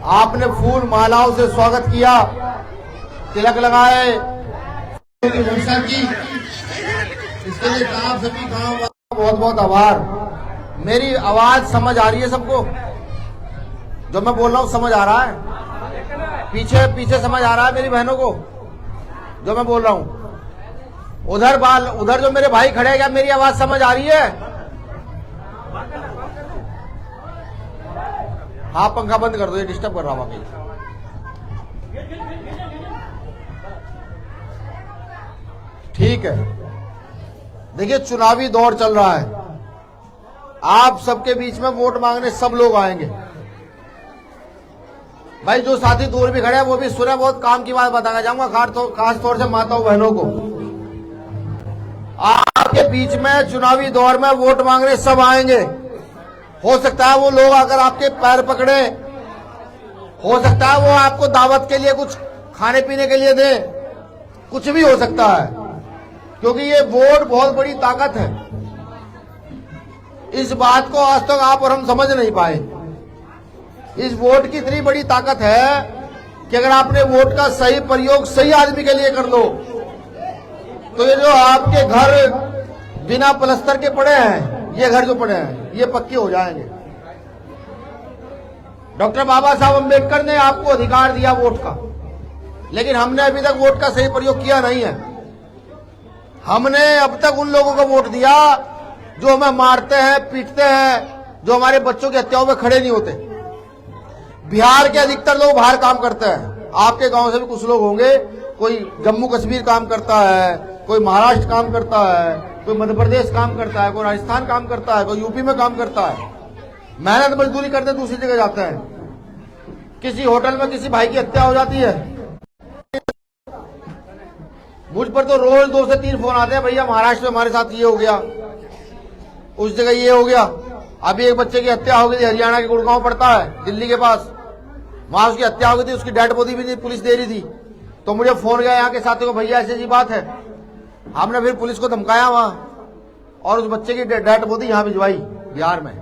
आपने फूल मालाओं से स्वागत किया, तिलक लगाए, वर्षा की, इसके लिए आप सभी गांव वालों का बहुत बहुत आभार। मेरी आवाज समझ आ रही है सबको? जो मैं बोल रहा हूँ समझ आ रहा है? पीछे पीछे समझ आ रहा है मेरी बहनों को जो मैं बोल रहा हूँ? उधर जो मेरे भाई खड़े हैं, क्या मेरी आवाज समझ आ रही है? हाँ, पंखा बंद कर दो, ये डिस्टर्ब कर रहा हूं। ठीक है, देखिए चुनावी दौर चल रहा है, आप सबके बीच में वोट मांगने सब लोग आएंगे। भाई जो साथी दूर भी खड़े हैं वो भी सुने, बहुत काम की बात बताना चाहूंगा, खास तौर से माताओं बहनों को। आपके बीच में चुनावी दौर में वोट मांगने सब आएंगे। हो सकता है वो लोग अगर आपके पैर पकड़े, हो सकता है वो आपको दावत के लिए कुछ खाने पीने के लिए दे, कुछ भी हो सकता है, क्योंकि ये वोट बहुत बड़ी ताकत है। इस बात को आज तक आप और हम समझ नहीं पाए। इस वोट की इतनी बड़ी ताकत है कि अगर आपने वोट का सही प्रयोग सही आदमी के लिए कर लो तो ये जो आपके घर बिना प्लस्तर के पड़े हैं, ये घर जो पड़े हैं ये पक्के हो जाएंगे। डॉक्टर बाबा साहब अम्बेडकर ने आपको अधिकार दिया वोट का, लेकिन हमने अभी तक वोट का सही प्रयोग किया नहीं है। हमने अब तक उन लोगों को वोट दिया जो हमें मारते हैं, पीटते हैं, जो हमारे बच्चों की हत्याओं में खड़े नहीं होते। बिहार के अधिकतर लोग बाहर काम करते हैं, आपके गांव से भी कुछ लोग होंगे, कोई जम्मू कश्मीर काम करता है, कोई महाराष्ट्र काम करता है, कोई मध्य प्रदेश काम करता है, कोई राजस्थान काम करता है, कोई यूपी में काम करता है, मेहनत मजदूरी करते दूसरी जगह जाते हैं। किसी होटल में किसी भाई की हत्या हो जाती है, मुझ पर तो रोज 2 से 3 फोन आते हैं, भैया महाराष्ट्र में हमारे साथ ये हो गया, उस जगह ये हो गया। अभी एक बच्चे की हत्या हो गई थी, हरियाणा के गुड़गांव पड़ता है, दिल्ली के पास, वहां उसकी हत्या हो गई थी, उसकी डेड बॉडी भी पुलिस दे रही थी। तो मुझे फोन गया यहाँ के साथियों को, भैया ऐसी बात है। हमने फिर पुलिस को धमकाया वहां, और उस बच्चे की डेड बॉडी यहाँ भिजवाई बिहार में।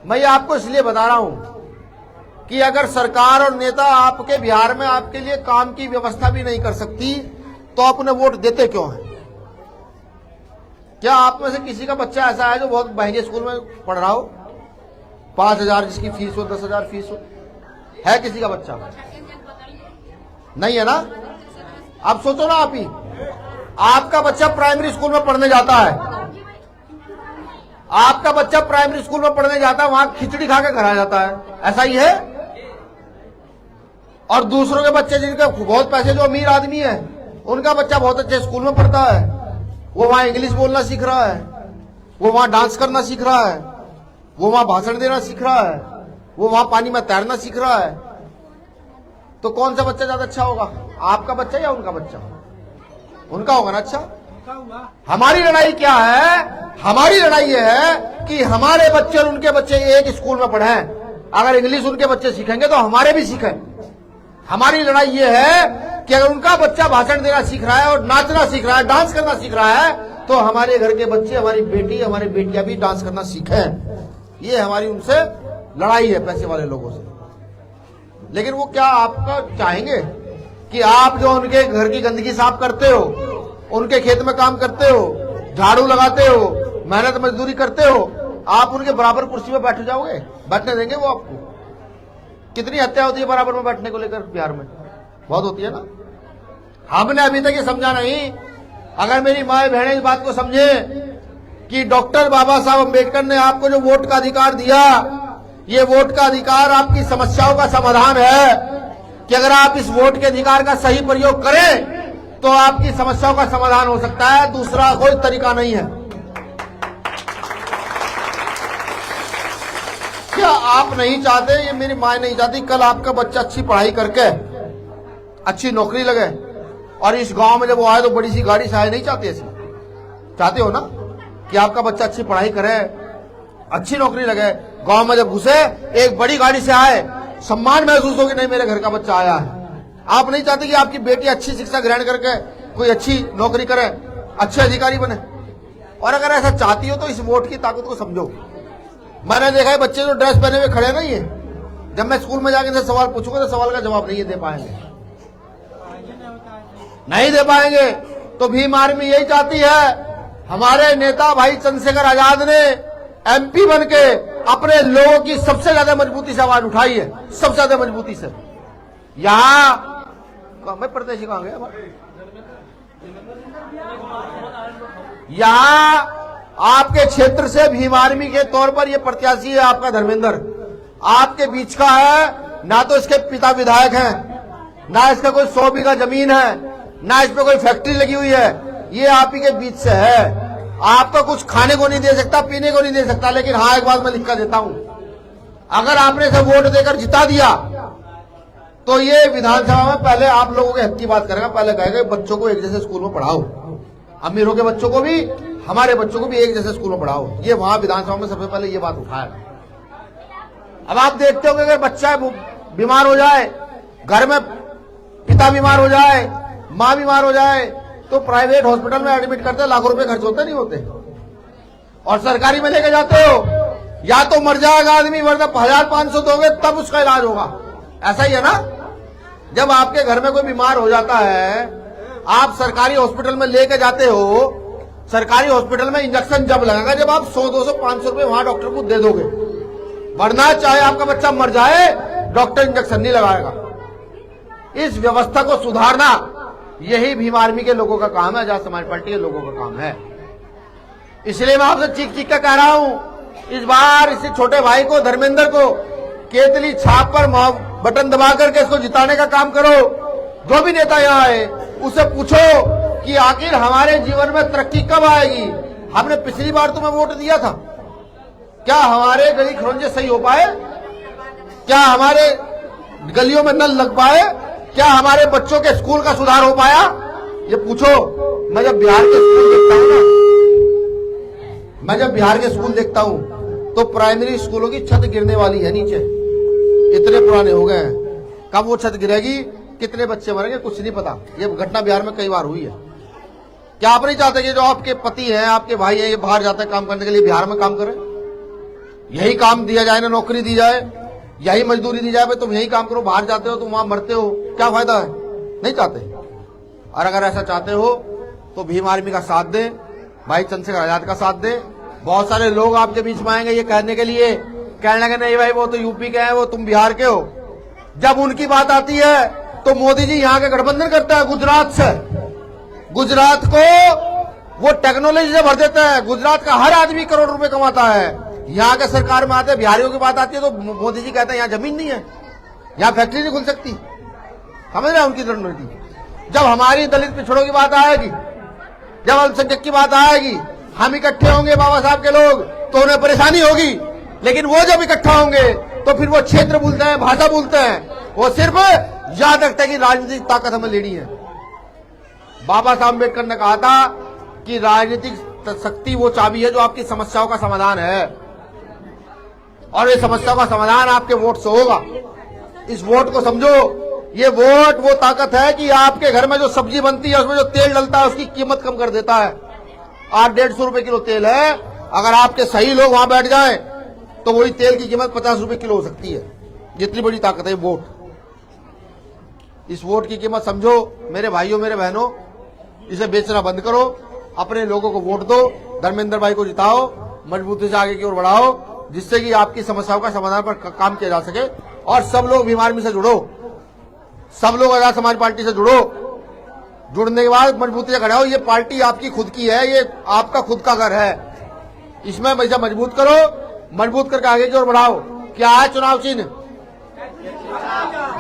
मैं ये आपको इसलिए बता रहा हूं कि अगर सरकार और नेता आपके बिहार में आपके लिए काम की व्यवस्था भी नहीं कर सकती तो आप उन्हें वोट देते क्यों हैं? क्या आप में से किसी का बच्चा ऐसा है जो बहुत महंगे स्कूल में पढ़ रहा हो, 5,000 जिसकी फीस हो, 10,000 फीस हो? है किसी का बच्चा? नहीं है ना? आप सोचो ना, आप ही, आपका बच्चा प्राइमरी स्कूल में पढ़ने जाता है, आपका बच्चा प्राइमरी स्कूल में पढ़ने जाता है, वहां खिचड़ी खा के घर आ जाता है, ऐसा ही है। और दूसरों के बच्चे जिनके बहुत पैसे, जो अमीर आदमी है, उनका बच्चा बहुत अच्छे स्कूल में पढ़ता है, वो वहां इंग्लिश बोलना सीख रहा है, वो वहां डांस करना सीख रहा है, वो वहां भाषण देना सीख रहा है, वो वहां पानी में तैरना सीख रहा है। तो कौन सा बच्चा ज्यादा अच्छा होगा, आपका बच्चा या उनका बच्चा? उनका होगा ना अच्छा। हमारी लड़ाई क्या है? हमारी लड़ाई यह है कि हमारे बच्चे और उनके बच्चे एक स्कूल में पढ़े। अगर इंग्लिश उनके बच्चे सीखेंगे तो हमारे भी सीखें। हमारी लड़ाई यह है कि अगर उनका बच्चा भाषण देना सीख रहा है और नाचना सीख रहा है, डांस करना सीख रहा है, तो हमारे घर के बच्चे, हमारी बेटी, हमारी बेटियां भी डांस करना सीखें। ये हमारी उनसे लड़ाई है, पैसे वाले लोगों से। लेकिन वो क्या आपका चाहेंगे कि आप जो उनके घर की गंदगी साफ करते हो, उनके खेत में काम करते हो, झाड़ू लगाते हो, मेहनत मजदूरी करते हो, आप उनके बराबर कुर्सी में बैठ जाओगे? बैठने देंगे वो आपको? कितनी हत्या होती है बराबर में बैठने को लेकर बिहार में? बहुत होती है ना। हमने अभी तक ये समझा नहीं। अगर मेरी माए बहनें इस बात को समझे कि डॉक्टर बाबा साहब अम्बेडकर ने आपको जो वोट का अधिकार दिया, ये वोट का अधिकार आपकी समस्याओं का समाधान है, कि अगर आप इस वोट के अधिकार का सही प्रयोग करें तो आपकी समस्याओं का समाधान हो सकता है, दूसरा कोई तरीका नहीं है। क्या आप नहीं चाहते, ये मेरी माँ नहीं चाहती, कल आपका बच्चा अच्छी पढ़ाई करके अच्छी नौकरी लगे और इस गांव में जब वो आए तो बड़ी सी गाड़ी से आए? नहीं चाहते? ऐसी चाहते हो ना कि आपका बच्चा अच्छी पढ़ाई करे, अच्छी नौकरी लगे, गांव में जब घुसे एक बड़ी गाड़ी से आए, सम्मान महसूस हो कि नहीं मेरे घर का बच्चा आया है। आप नहीं चाहते कि आपकी बेटी अच्छी शिक्षा ग्रहण करके कोई अच्छी नौकरी करे, अच्छे अधिकारी बने? और अगर ऐसा चाहती हो तो इस वोट की ताकत को समझो। मैंने देखा है बच्चे जो ड्रेस पहने हुए खड़े नहीं है, जब मैं स्कूल में जाके इनसे सवाल पूछूंगा तो सवाल का जवाब नहीं दे पाएंगे, नहीं दे पाएंगे। तो भीम आर्मी यही चाहती है। हमारे नेता भाई चंद्रशेखर आजाद ने एमपी बन के अपने लोगों की सबसे ज्यादा मजबूती से आवाज उठाई है, सबसे ज्यादा मजबूती से। यहां मैं प्रत्याशी कहां गया, यहां आपके क्षेत्र से भीम आर्मी के तौर पर यह प्रत्याशी है आपका धर्मेंद्र, आपके बीच का है। ना तो इसके पिता विधायक हैं, ना इसका कोई 100 बीघा जमीन है, ना इस पे कोई फैक्ट्री लगी हुई है, ये आप ही के बीच से है। आपको कुछ खाने को नहीं दे सकता, पीने को नहीं दे सकता, लेकिन हाँ एक बात मैं लिख कर देता हूं, अगर आपने इसे वोट देकर जिता दिया तो ये विधानसभा में पहले आप लोगों के हक की बात करेगा। पहले कहेगा बच्चों को एक जैसे स्कूल में पढ़ाओ, अमीरों के बच्चों को भी, हमारे बच्चों को भी एक जैसे स्कूल में पढ़ाओ। ये वहां विधानसभा में सबसे पहले ये बात उठाया। अब आप देखते हो कि अगर बच्चा बीमार हो जाए, घर में पिता बीमार हो जाए, मां बीमार हो जाए, तो प्राइवेट हॉस्पिटल में एडमिट करते लाखों रुपए खर्च होते नहीं होते, और सरकारी में लेके जाते हो या तो मर जाएगा आदमी, वरना 1500 दोगे तब उसका इलाज होगा। ऐसा ही है ना, जब आपके घर में कोई बीमार हो जाता है, आप सरकारी हॉस्पिटल में लेके जाते हो, सरकारी हॉस्पिटल में इंजेक्शन जब लगेगा जब आप 100, 200, 500 रुपए वहां डॉक्टर को दे दोगे, वरना चाहे आपका बच्चा मर जाए डॉक्टर इंजेक्शन नहीं लगाएगा। इस व्यवस्था को सुधारना यही भीम आर्मी के लोगों का काम है, आजाद समाज पार्टी के लोगों का काम है। इसलिए मैं आपसे चीख चीख कर कह रहा हूं, इस बार इस छोटे भाई को, धर्मेंद्र को, केतली छाप पर बटन दबा करके इसको जिताने का काम करो। जो भी नेता यहाँ आए उससे पूछो कि आखिर हमारे जीवन में तरक्की कब आएगी। हमने पिछली बार तुम्हें वोट दिया था, क्या हमारे गली खरोंजे सही हो पाए? क्या हमारे गलियों में नल लग पाए? क्या हमारे बच्चों के स्कूल का सुधार हो पाया? ये पूछो। मैं जब बिहार के स्कूल देखता हूं ना, मैं जब बिहार के स्कूल देखता हूं तो प्राइमरी स्कूलों की छत गिरने वाली है नीचे, इतने पुराने हो गए हैं। कब वो छत गिरेगी, कितने बच्चे मरेंगे, कुछ नहीं पता। ये घटना बिहार में कई बार हुई है। क्या आप नहीं चाहते कि जो आपके पति हैं, आपके भाई हैं, ये बाहर जाते हैं काम करने के लिए, बिहार में काम करें? यही काम दिया जाए ना, नौकरी दी जाए, यही मजदूरी दी जाए, भाई तुम यही काम करो। बाहर जाते हो तुम वहां मरते हो, क्या फायदा है? नहीं चाहते। और अगर ऐसा चाहते हो तो भीम आर्मी का साथ दें, भाई चंद्रशेखर आजाद का साथ दें। बहुत सारे लोग आपके बीच में आएंगे ये कहने के लिए, कहने लगे नहीं भाई वो तो यूपी के हैं, वो तुम बिहार के हो। जब उनकी बात आती है तो मोदी जी यहाँ के गठबंधन करता है गुजरात से। गुजरात को वो टेक्नोलॉजी से भर देता है, गुजरात का हर आदमी करोड़ रुपए कमाता है। यहाँ के सरकार में आते बिहारियों की बात आती है तो मोदी जी कहते हैं यहाँ जमीन नहीं है, यहाँ फैक्ट्री नहीं खुल सकती। समझ रहे हैं उनकी रणनीति। जब हमारी दलित पिछड़ों की बात आएगी, जब अल्पसंख्यक की बात आएगी, हम इकट्ठे होंगे बाबा साहब के लोग, तो उन्हें परेशानी होगी। लेकिन वो जब इकट्ठा होंगे तो फिर वो क्षेत्र भूलते हैं, भाषा भूलते हैं, वो सिर्फ याद रखते हैं कि राजनीतिक ताकत हमें लेनी है। बाबा साहब अम्बेडकर ने कहा था कि राजनीतिक शक्ति वो चाबी है जो आपकी समस्याओं का समाधान है, और ये समस्याओं का समाधान आपके वोट से होगा। इस वोट को समझो, ये वोट वो ताकत है कि आपके घर में जो सब्जी बनती है उसमें जो तेल डलता है उसकी कीमत कम कर देता है। 800-150 रुपए किलो तेल है, अगर आपके सही लोग वहां बैठ जाएं तो वही तेल की कीमत 50 रुपए किलो हो सकती है। जितनी बड़ी ताकत है वोट। इस वोट की कीमत समझो मेरे भाइयों, मेरे बहनों, इसे बेचना बंद करो, अपने लोगों को वोट दो, धर्मेंद्र भाई को जिताओ, मजबूती से आगे की ओर बढ़ाओ, जिससे कि आपकी समस्याओं का समाधान पर काम किया जा सके। और सब लोग भीम आर्मी से जुड़ो, सब लोग आजाद समाज पार्टी से जुड़ो। जुड़ने के बाद मजबूती से खड़े हो। ये पार्टी आपकी खुद की है, ये आपका खुद का घर है, इसमें वैसा मजबूत करो, मजबूत करके आगे की ओर बढ़ाओ। क्या है चुनाव चिन्ह?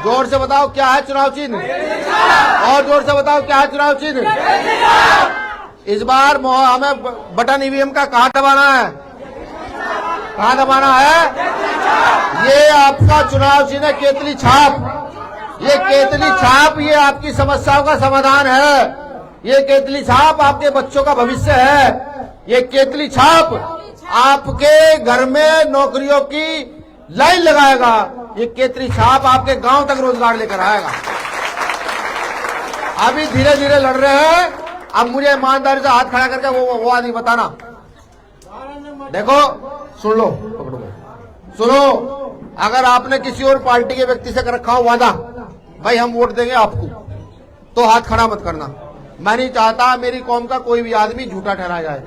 जोर से बताओ क्या है चुनाव चिन्ह, और जोर से बताओ क्या है चुनाव चिन्ह। इस बार हमें बटन ईवीएम का कहां दबाना है, कहां दबाना है? ये आपका चुनाव चिन्ह है, केतली छाप। ये केतली छाप, ये आपकी समस्याओं का समाधान है। ये केतली छाप आपके बच्चों का भविष्य है। ये केतली छाप आपके घर में नौकरियों की लाइन लगाएगा। ये केतली छाप आपके गांव तक रोजगार लेकर आएगा। अभी धीरे धीरे लड़ रहे हैं, अब मुझे ईमानदारी से हाथ खड़ा करके वो आदमी बताना। देखो सुन लो, पकड़ो, सुनो, अगर आपने किसी और पार्टी के व्यक्ति से कर रखा हो वादा, भाई हम वोट देंगे आपको, तो हाथ खड़ा मत करना। मैं नहीं चाहता मेरी कौम का कोई भी आदमी झूठा ठहराया जाए।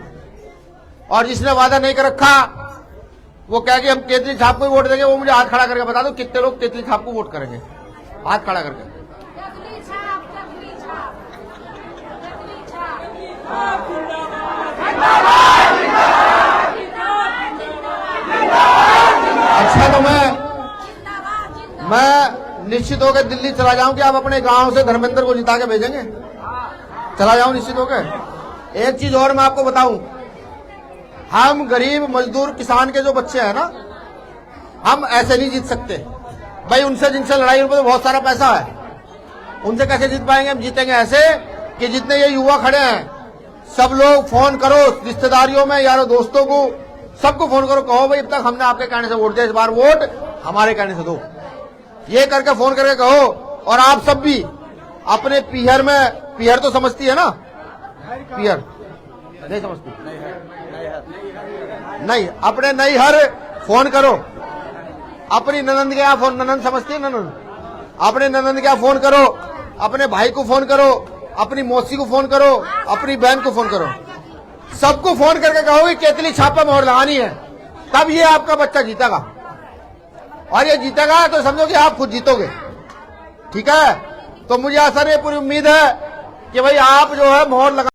और जिसने वादा नहीं कर रखा वो कह के हम तेतली छाप को वोट देंगे, वो मुझे हाथ खड़ा करके बता दो कितने लोग तेतली छाप को वोट करेंगे, हाथ खड़ा करके। अच्छा, तो मैं निश्चित होकर दिल्ली चला जाऊं कि आप अपने गांव से धर्मेंद्र को जिता के भेजेंगे? चला जाऊं निश्चित होकर। एक चीज और मैं आपको बताऊं, हम गरीब मजदूर किसान के जो बच्चे हैं ना, हम ऐसे नहीं जीत सकते भाई। उनसे जिनसे लड़ाई, उनको तो बहुत सारा पैसा है, उनसे कैसे जीत पाएंगे? हम जीतेंगे ऐसे कि जितने ये युवा खड़े हैं सब लोग फोन करो, रिश्तेदारियों में, यारों दोस्तों को, सबको फोन करो, कहो भाई अब तक हमने आपके कहने से वोट दिया, इस बार वोट हमारे कहने से दो। ये करके फोन करके कहो। और आप सब भी अपने पीहर में, पीहर तो समझती है ना? पीहर नहीं समझती? नहीं, अपने नैहर फोन करो, अपनी ननंद के यहाँ फोन, ननंद समझती है ननंद? अपने ननंद के यहाँ फोन करो, अपने भाई को फोन करो, अपनी मौसी को फोन करो, अपनी बहन को फोन करो, सबको फोन करके कहो कि केतली छापा मोहर लगानी है, तब ये आपका बच्चा जीतेगा। और ये जीतेगा तो समझो कि आप खुद जीतोगे। ठीक है? तो मुझे आशा नहीं, पूरी उम्मीद है कि भाई आप जो है मोहर लगा